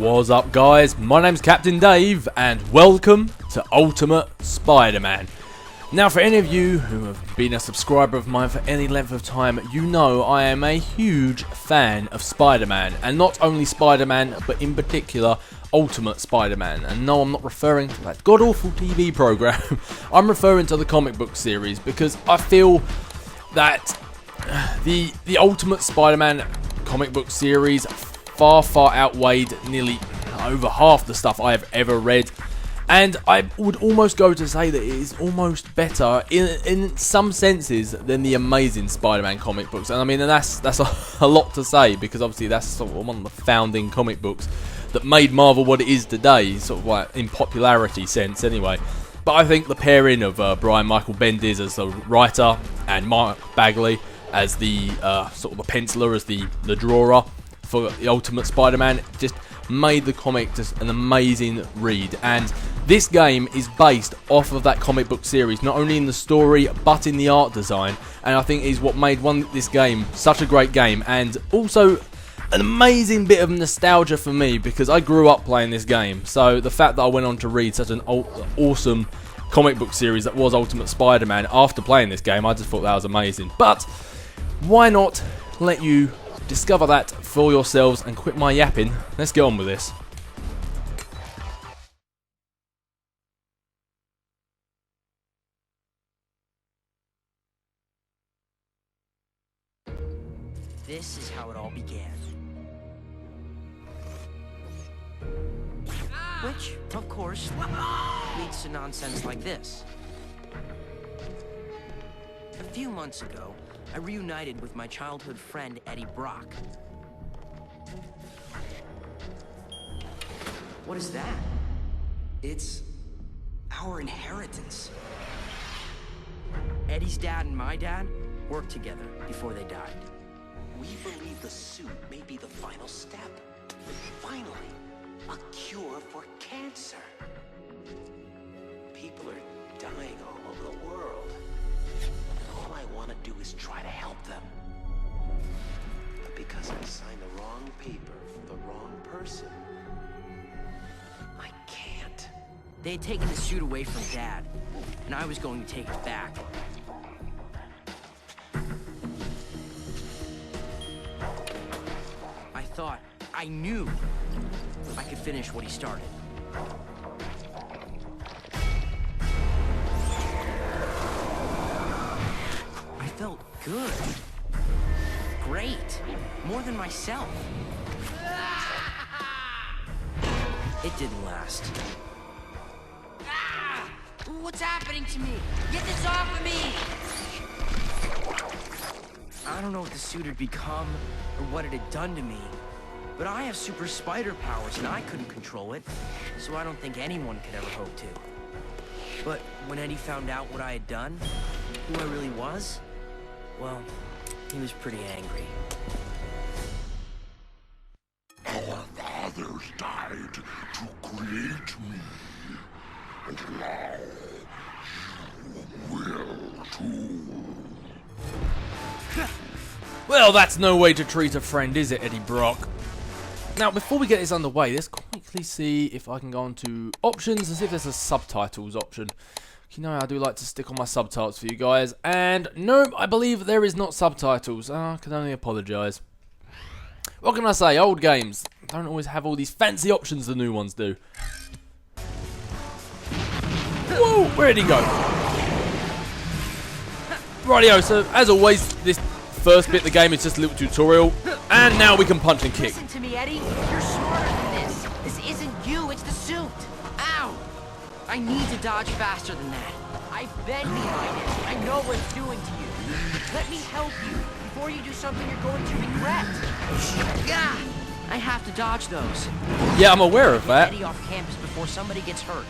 What's up, guys? My name's Captain Dave, and welcome to Ultimate Spider-Man. Now, for any of you who have been a subscriber of mine for any length of time, you know I am a huge fan of Spider-Man, and not only Spider-Man, but in particular, Ultimate Spider-Man. And no, I'm not referring to that god-awful TV program. I'm referring to the comic book series, because I feel that the Ultimate Spider-Man comic book series far outweighed nearly over half the stuff I have ever read, and I would almost go to say that it is almost better in some senses than the Amazing Spider-Man comic books. And I mean, that's a lot to say, because obviously that's sort of one of the founding comic books that made Marvel what it is today, sort of like in popularity sense anyway. But I think the pairing of Brian Michael Bendis as the writer and Mark Bagley as the sort of the penciler, as the drawer for the Ultimate Spider-Man, just made the comic just an amazing read. And this game is based off of that comic book series, not only in the story but in the art design, and I think is what made this game such a great game, and also an amazing bit of nostalgia for me, because I grew up playing this game. So the fact that I went on to read such an awesome comic book series that was Ultimate Spider-Man after playing this game, I just thought that was amazing. But why not let you discover that for yourselves and quit my yapping? Let's get on with this. This is how it all began. Which, of course, leads to nonsense like this. A few months ago, I reunited with my childhood friend Eddie Brock. What is that? It's our inheritance. Eddie's dad and my dad worked together before they died. We believe the suit may be the final step. Finally, a cure for cancer. People are dying all over the world. And all I want to do is try to help them. But because I signed the wrong paper for the wrong person, I can't. They had taken the suit away from Dad, and I was going to take it back. I knew I could finish what he started. I felt good. Great. More than myself. It didn't last. What's happening to me? Get this off of me! I don't know what the suit had become or what it had done to me, but I have super spider powers and I couldn't control it, so I don't think anyone could ever hope to. But when Eddie found out what I had done, who I really was, well, he was pretty angry. Our fathers died to create me, and now you will too. Well, that's no way to treat a friend, is it, Eddie Brock? Now, before we get this underway, let's quickly see if I can go on to options and see if there's a subtitles option. You know, I do like to stick on my subtitles for you guys. And no, I believe there is not subtitles. I can only apologise. What can I say? Old games don't always have all these fancy options the new ones do. Whoa, where'd he go? Rightio, so as always, this first bit of the game is just a little tutorial, and now we can punch and kick. Listen to me, Eddie. You're smarter than this. This isn't you, it's the suit. Ow! I need to dodge faster than that. I've been behind it. I know what it's doing to you. Let me help you before you do something you're going to regret. Yeah! I have to dodge those. Yeah, I'm aware of that. Get Eddie off campus before somebody gets hurt.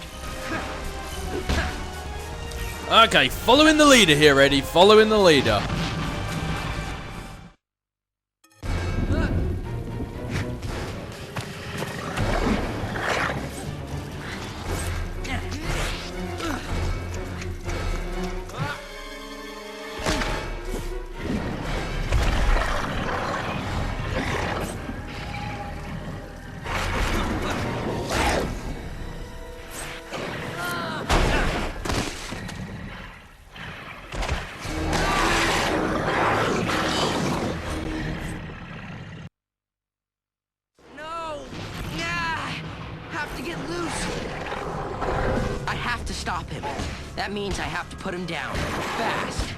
Okay, following the leader here, Eddie. Following the leader. stop him. That means I have to put him down. Fast.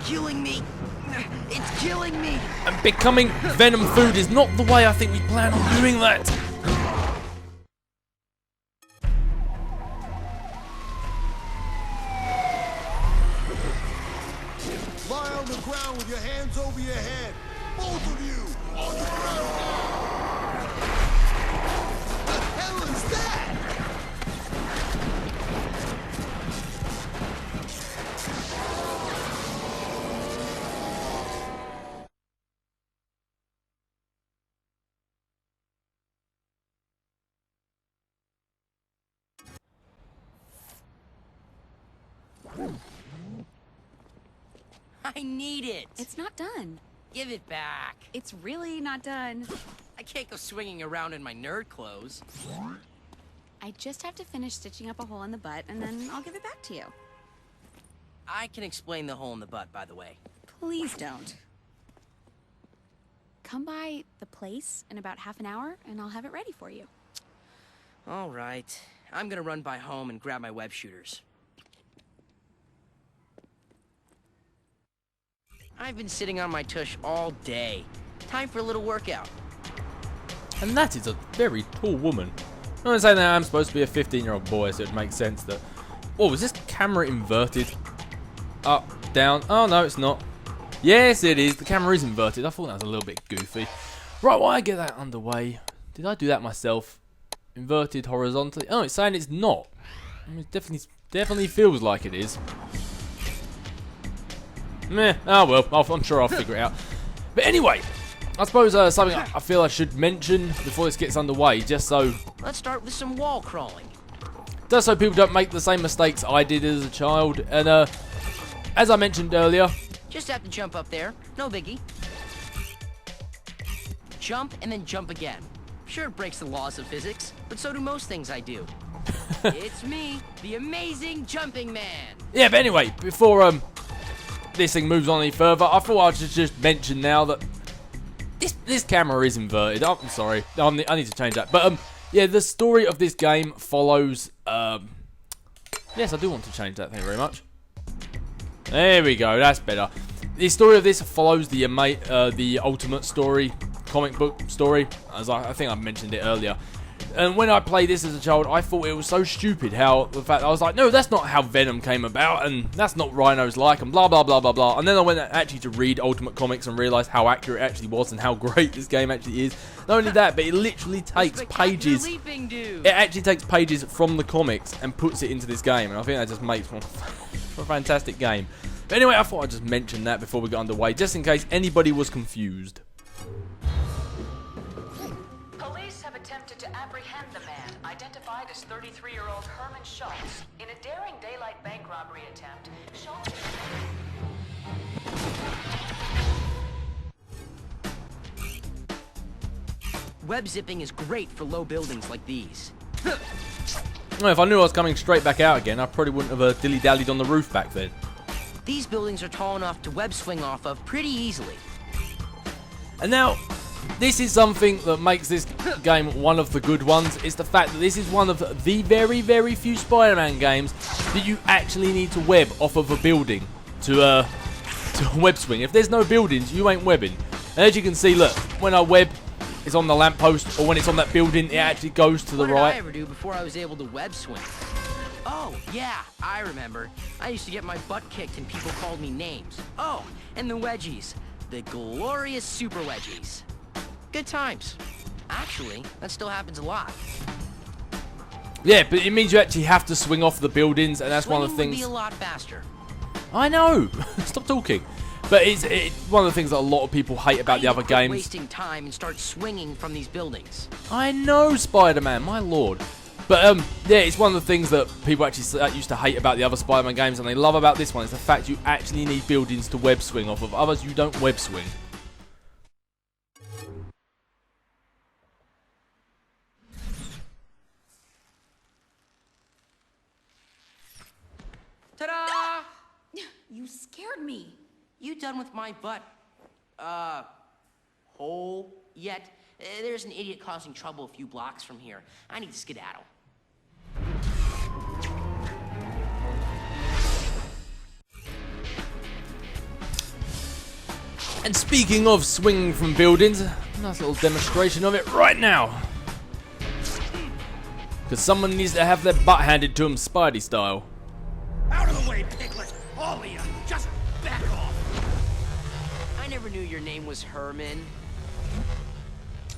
Killing me. It's killing me. And becoming Venom food is not the way I think we plan on doing that. Lie on the ground with your hands over your head. Both of you, on the ground now. The hell is that? I need it. It's not done. Give it back. It's really not done. I can't go swinging around in my nerd clothes. I just have to finish stitching up a hole in the butt, and then I'll give it back to you. I can explain the hole in the butt, by the way. Please don't. Come by the place in about half an hour, and I'll have it ready for you. All right. I'm gonna run by home and grab my web shooters. I've been sitting on my tush all day. Time for a little workout. And that is a very tall woman. I'm not saying that I'm supposed to be a 15-year-old boy, so it makes sense that... Oh, was this camera inverted? Up, down. Oh, no, it's not. Yes, it is. The camera is inverted. I thought that was a little bit goofy. Right, while I get that underway, did I do that myself? Inverted horizontally. Oh, it's saying it's not. I mean, it definitely feels like it is. Meh. Oh, well, I'm sure I'll figure it out. But anyway, I suppose something I feel I should mention before this gets underway, just so... Let's start with some wall crawling. Just so people don't make the same mistakes I did as a child. And as I mentioned earlier... Just have to jump up there. No biggie. Jump and then jump again. Sure, it breaks the laws of physics, but so do most things I do. It's me, the amazing jumping man. Yeah, but anyway, before this thing moves on any further, I thought I should just mention now that this camera is inverted. Oh, I'm sorry, I need to change that. But yeah, the story of this game follows. Yes, I do want to change that. Thank you very much. There we go. That's better. The story of this follows the Ultimate story, comic book story, as I think I mentioned it earlier. And when I played this as a child, I thought it was so stupid how the fact I was like, no, that's not how Venom came about, and that's not Rhino's like, and blah blah blah blah blah. And then I went actually to read Ultimate Comics and realised how accurate it actually was and how great this game actually is. Not only that, but it literally takes pages. It actually takes pages from the comics and puts it into this game, and I think that just makes one for a fantastic game. But anyway, I thought I'd just mention that before we got underway, just in case anybody was confused. Police have attempted to apprehend the man, identified as 33-year-old Herman Schultz. In a daring daylight bank robbery attempt, Schultz... Web zipping is great for low buildings like these. Well, if I knew I was coming straight back out again, I probably wouldn't have dilly-dallied on the roof back then. These buildings are tall enough to web swing off of pretty easily. And now, this is something that makes this game one of the good ones. It's the fact that this is one of the very, very few Spider-Man games that you actually need to web off of a building to web swing. If there's no buildings, you ain't webbing. And as you can see, look, when I web, it's on the lamppost, or when it's on that building, it actually goes to the right. What did I ever do before I was able to web swing? Oh, yeah, I remember. I used to get my butt kicked and people called me names. Oh, and the wedgies. The glorious super wedgies. Good times. Actually, that still happens a lot. Yeah, but it means you actually have to swing off the buildings, and that's one of the Swinging things... would be a lot faster. I know! Stop talking. But it's one of the things that a lot of people hate about the other games. Wasting time and start swinging from these buildings. I know, Spider-Man, my lord. But yeah, it's one of the things that people actually used to hate about the other Spider-Man games, and they love about this one. It's the fact you actually need buildings to web swing off of. Others, you don't web swing. Ta-da! You scared me. You done with my butt, hole yet? There's an idiot causing trouble a few blocks from here. I need to skedaddle. And speaking of swinging from buildings, nice little demonstration of it right now. Because someone needs to have their butt handed to them Spidey style. Out of the way, piglet! All of you, just back off! I never knew your name was Herman.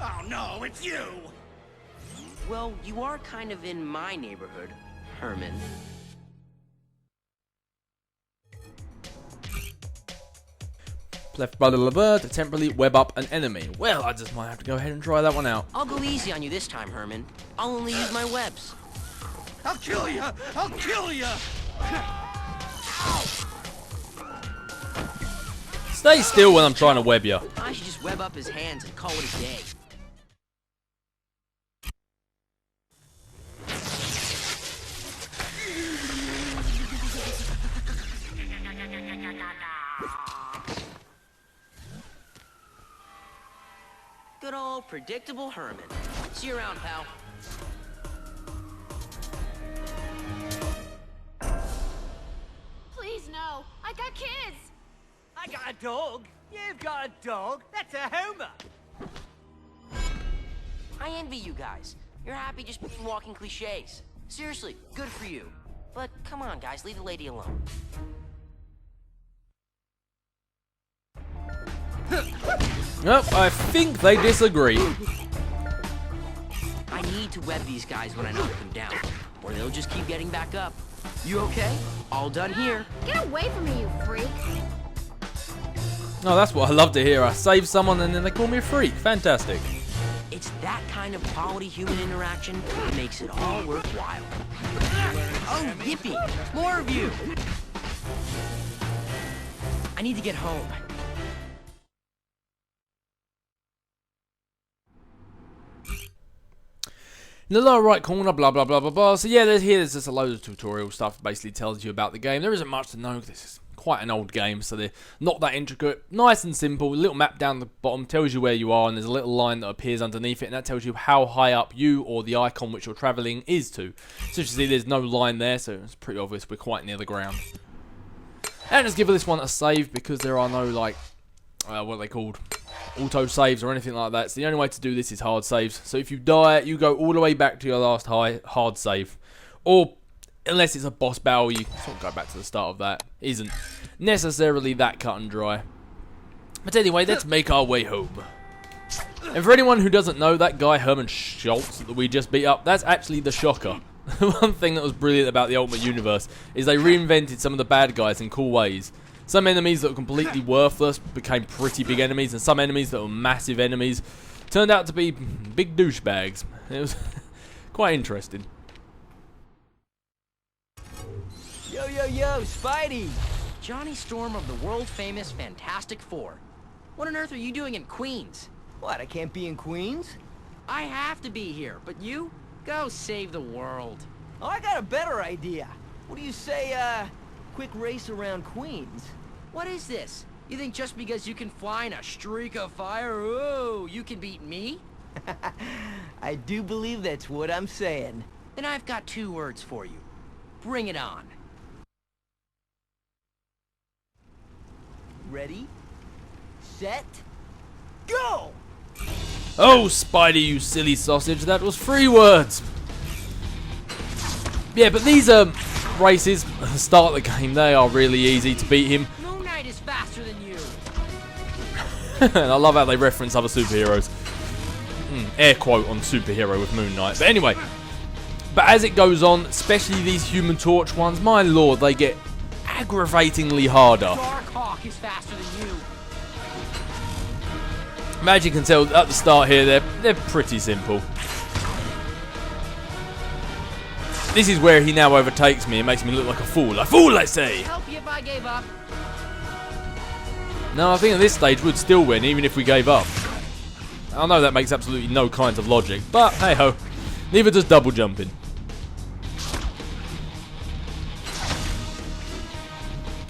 Oh no, it's you! Well, you are kind of in my neighborhood, Herman. Left by the lever to temporarily web up an enemy. Well, I just might have to go ahead and try that one out. I'll go easy on you this time, Herman. I'll only use my webs. I'll kill you! I'll kill you! Stay still when I'm trying to web you. I should just web up his hands and call it a day. Good old predictable Herman. See you around, pal. Please, no. I got kids. I got a dog. You've got a dog. That's a Homer. I envy you guys. You're happy just being walking cliches. Seriously, good for you. But come on, guys, leave the lady alone. Well, I think they disagree. I need to web these guys when I knock them down, or they'll just keep getting back up. You okay? All done here. Get away from me, you freak. Oh, that's what I love to hear. I save someone and then they call me a freak. Fantastic. It's that kind of quality human interaction that makes it all worthwhile. Oh, yippee! More of you! I need to get home. In the lower right corner, blah blah blah blah blah. So yeah, there's just a load of tutorial stuff that basically tells you about the game. There isn't much to know. This is quite an old game, so they're not that intricate. Nice and simple. A little map down the bottom tells you where you are, and there's a little line that appears underneath it, and that tells you how high up you or the icon which you're travelling is to. So as you see, there's no line there, so it's pretty obvious we're quite near the ground. And just give this one a save because there are no like what are they called? Auto saves or anything like that. So the only way to do this is hard saves. So if you die, you go all the way back to your last hard save, or unless it's a boss battle, you sort of go back to the start of that. Isn't necessarily that cut and dry. But anyway, let's make our way home. And for anyone who doesn't know, that guy Herman Schultz that we just beat up, that's actually the Shocker. One thing that was brilliant about the Ultimate Universe is they reinvented some of the bad guys in cool ways. Some enemies that were completely worthless became pretty big enemies, and some enemies that were massive enemies turned out to be big douchebags. It was quite interesting. Yo, yo, yo, Spidey! Johnny Storm of the world-famous Fantastic Four. What on earth are you doing in Queens? What, I can't be in Queens? I have to be here, but you? Go save the world. Oh, I got a better idea. What do you say, quick race around Queens? What is this? You think just because you can fly in a streak of fire, oh, you can beat me? I do believe that's what I'm saying. Then I've got 2 words for you. Bring it on. Ready? Set? Go! Oh, Spidey, you silly sausage, that was 3 words. Yeah, but these races at the start of the game, they are really easy to beat him. Moon Knight is faster than you. And I love how they reference other superheroes. Air quote on superhero with Moon Knight. But anyway, but as it goes on, especially these Human Torch ones, my lord, they get aggravatingly harder. Darkhawk is faster than you. As you can tell at the start here, they're pretty simple. This is where he now overtakes me and makes me look like a fool. A fool, I say! Help you if I gave up. No, I think at this stage we'd still win, even if we gave up. I know that makes absolutely no kind of logic, but hey-ho. Neither does double jumping.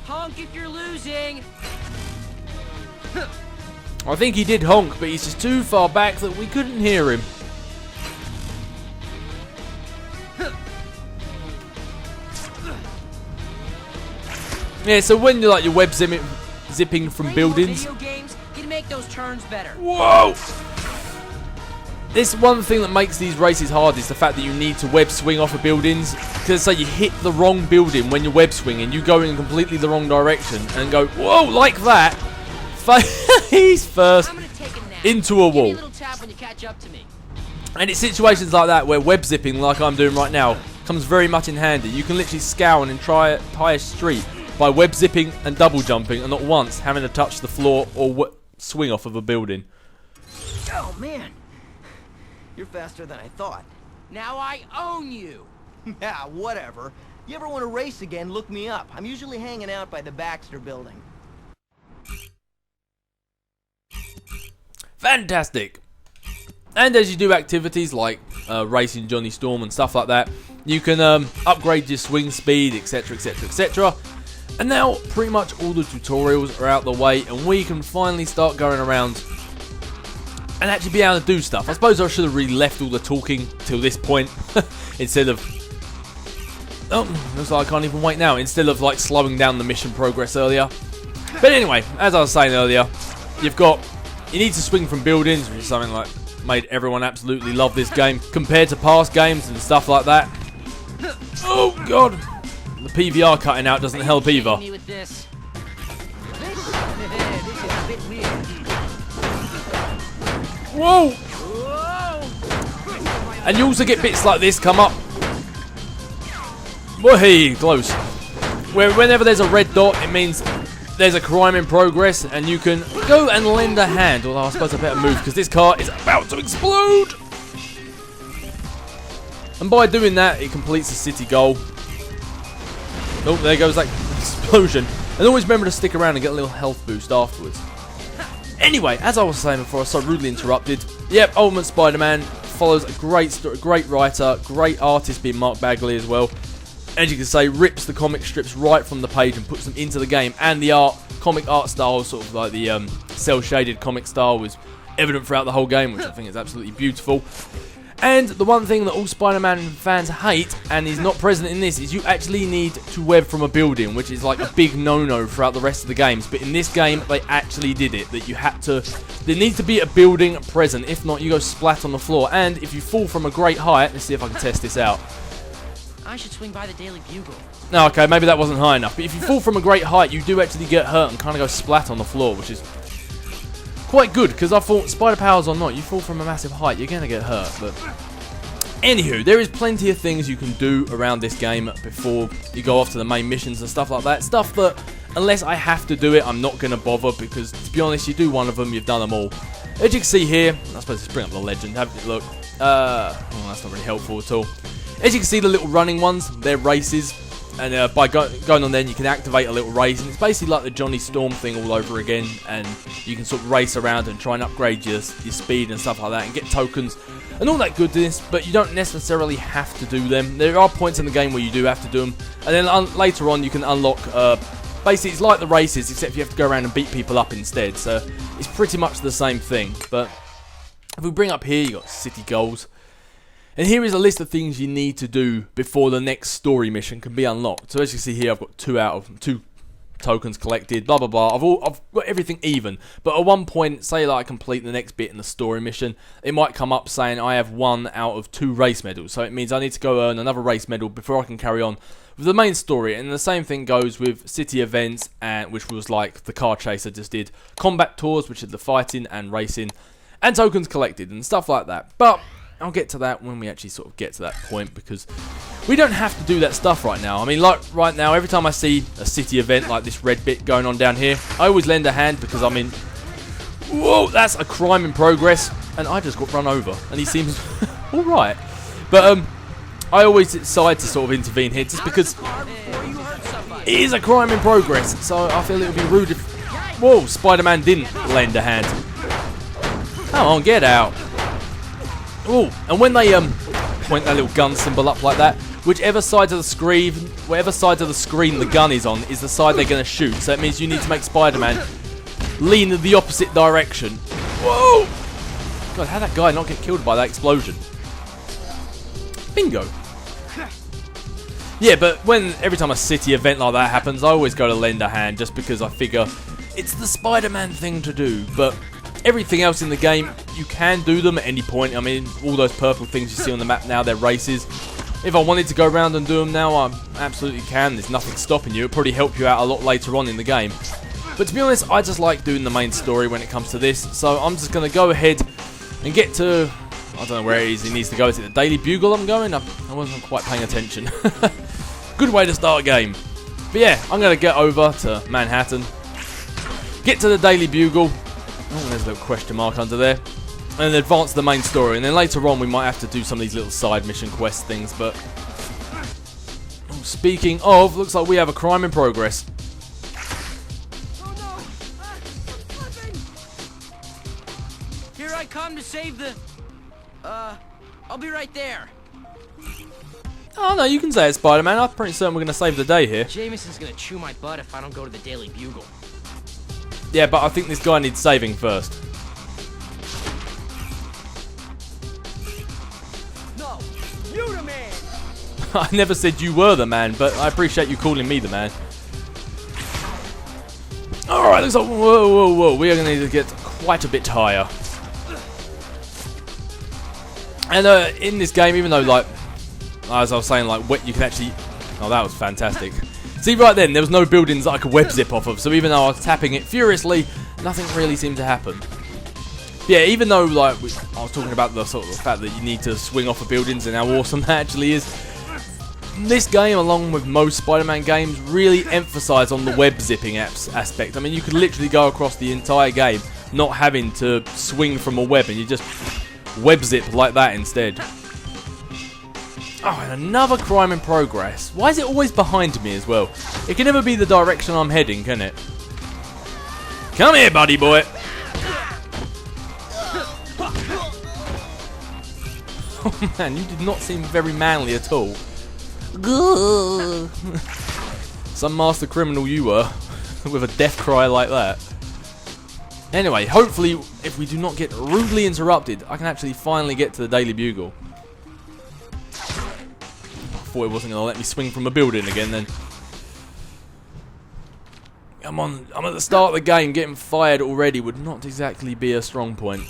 Honk if you're losing. I think he did honk, but he's just too far back that we couldn't hear him. Yeah, so when you're like your web zipping from buildings, turns better. Whoa! This one thing that makes these races hard is the fact that you need to web swing off of buildings. Because say you hit the wrong building when you're web swinging, you go in completely the wrong direction and go, whoa, like that. Face first into a wall. And it's situations like that where web zipping, like I'm doing right now, comes very much in handy. You can literally scour an entire street by web zipping and double jumping and not once having to touch the floor or swing off of a building. Oh, man. You're faster than I thought. Now I own you. Yeah, whatever. You ever want to race again, look me up. I'm usually hanging out by the Baxter building. Fantastic. And as you do activities like racing Johnny Storm and stuff like that, you can upgrade your swing speed, etc, etc, etc. And now pretty much all the tutorials are out the way and we can finally start going around and actually be able to do stuff. I suppose I should have really left all the talking till this point instead of... Oh, looks like I can't even wait now. Instead of like slowing down the mission progress earlier. But anyway, as I was saying earlier, you need to swing from buildings, which is something like made everyone absolutely love this game compared to past games and stuff like that. Oh god, the PVR cutting out doesn't help either. Whoa! And you also get bits like this come up. Whoa, close. Whenever there's a red dot, it means there's a crime in progress, and you can go and lend a hand. Although I suppose I better move because this car is about to explode. And by doing that, it completes the city goal. Oh, there goes that explosion. And always remember to stick around and get a little health boost afterwards. Anyway, as I was saying before I was so rudely interrupted, yep, Ultimate Spider-Man follows a great story, great writer, great artist being Mark Bagley as well. As you can say, rips the comic strips right from the page and puts them into the game. And the comic art style, sort of like the cel-shaded comic style, was evident throughout the whole game, which I think is absolutely beautiful. And the one thing that all Spider-Man fans hate, and is not present in this, is you actually need to web from a building, which is like a big no-no throughout the rest of the games. But in this game, they actually did it. That you had to... There needs to be a building present. If not, you go splat on the floor. And if you fall from a great height... Let's see if I can test this out. I should swing by the Daily Bugle. No, okay, maybe that wasn't high enough. But if you fall from a great height, you do actually get hurt and kind of go splat on the floor, which is quite good, because I thought spider powers or not, you fall from a massive height, you're going to get hurt. But anywho, there is plenty of things you can do around this game before you go off to the main missions and stuff like that. Stuff that, unless I have to do it, I'm not going to bother, because to be honest, you do one of them, you've done them all. As you can see here, I suppose let's bring up the legend, have a look. Oh, that's not really helpful at all. As you can see, the little running ones, they're races. And by going on there, you can activate a little race. And it's basically like the Johnny Storm thing all over again. And you can sort of race around and try and upgrade your speed and stuff like that. And get tokens and all that goodness. But you don't necessarily have to do them. There are points in the game where you do have to do them. And then later on, you can unlock... basically, it's like the races, except you have to go around and beat people up instead. So it's pretty much the same thing. But if we bring up here, you got city goals. And here is a list of things you need to do before the next story mission can be unlocked. So as you can see here, I've got two tokens collected, blah blah blah. I've got everything even. But at one point, say like I complete the next bit in the story mission, it might come up saying I have 1 out of 2 race medals. So it means I need to go earn another race medal before I can carry on with the main story. And the same thing goes with city events, which was like the car chase I just did, combat tours, which are the fighting and racing, and tokens collected and stuff like that. But I'll get to that when we actually sort of get to that point, because we don't have to do that stuff right now. I mean, like right now, every time I see a city event like this red bit going on down here, I always lend a hand because I'm in... Whoa, that's a crime in progress. And I just got run over. And he seems alright. But I always decide to sort of intervene here just because it is a crime in progress. So I feel it would be rude if... Whoa, Spider-Man didn't lend a hand. Come on, get out. Oh, and when they point that little gun symbol up like that, whichever side of the screen, the gun is on, is the side they're going to shoot. So that means you need to make Spider-Man lean in the opposite direction. Whoa! God, how'd that guy not get killed by that explosion? Bingo. Yeah, but every time a city event like that happens, I always go to lend a hand just because I figure it's the Spider-Man thing to do. But Everything else in the game, you can do them at any point. I mean, all those purple things you see on the map now, they're races. If I wanted to go around and do them now, I absolutely can. There's nothing stopping you. It'll probably help you out a lot later on in the game. But to be honest, I just like doing the main story when it comes to this. So I'm just going to go ahead and get to... I don't know where it is he needs to go. Is it the Daily Bugle I'm going? I wasn't quite paying attention. Good way to start a game. But yeah, I'm going to get over to Manhattan. Get to the Daily Bugle. Oh, there's a little question mark under there. And then advance the main story. And then later on we might have to do some of these little side mission quest things. But speaking of, looks like we have a crime in progress. Oh no! I'm slipping! Here I come to save the... I'll be right there. Oh no, you can say it, Spider-Man. I'm pretty certain we're going to save the day here. Jameson's gonna chew my butt if I don't go to the Daily Bugle. Yeah, but I think this guy needs saving first. No, you the man. I never said you were the man, but I appreciate you calling me the man. Alright, looks like... Whoa. We are going to need to get quite a bit higher. And in this game, even though, like, as I was saying, like, you can actually... Oh, that was fantastic. See, right then, there was no buildings that I could web zip off of, so even though I was tapping it furiously, nothing really seemed to happen. Yeah, even though, like, I was talking about the sort of the fact that you need to swing off of buildings and how awesome that actually is, this game, along with most Spider-Man games, really emphasise on the web zipping aspect. I mean, you could literally go across the entire game not having to swing from a web, and you just web zip like that instead. Oh, and another crime in progress. Why is it always behind me as well? It can never be the direction I'm heading, can it? Come here, buddy boy. Oh man, you did not seem very manly at all. Some master criminal you were, with a death cry like that. Anyway, hopefully, if we do not get rudely interrupted, I can actually finally get to the Daily Bugle. I thought it wasn't going to let me swing from a building again then. Come on, I'm at the start of the game. Getting fired already would not exactly be a strong point.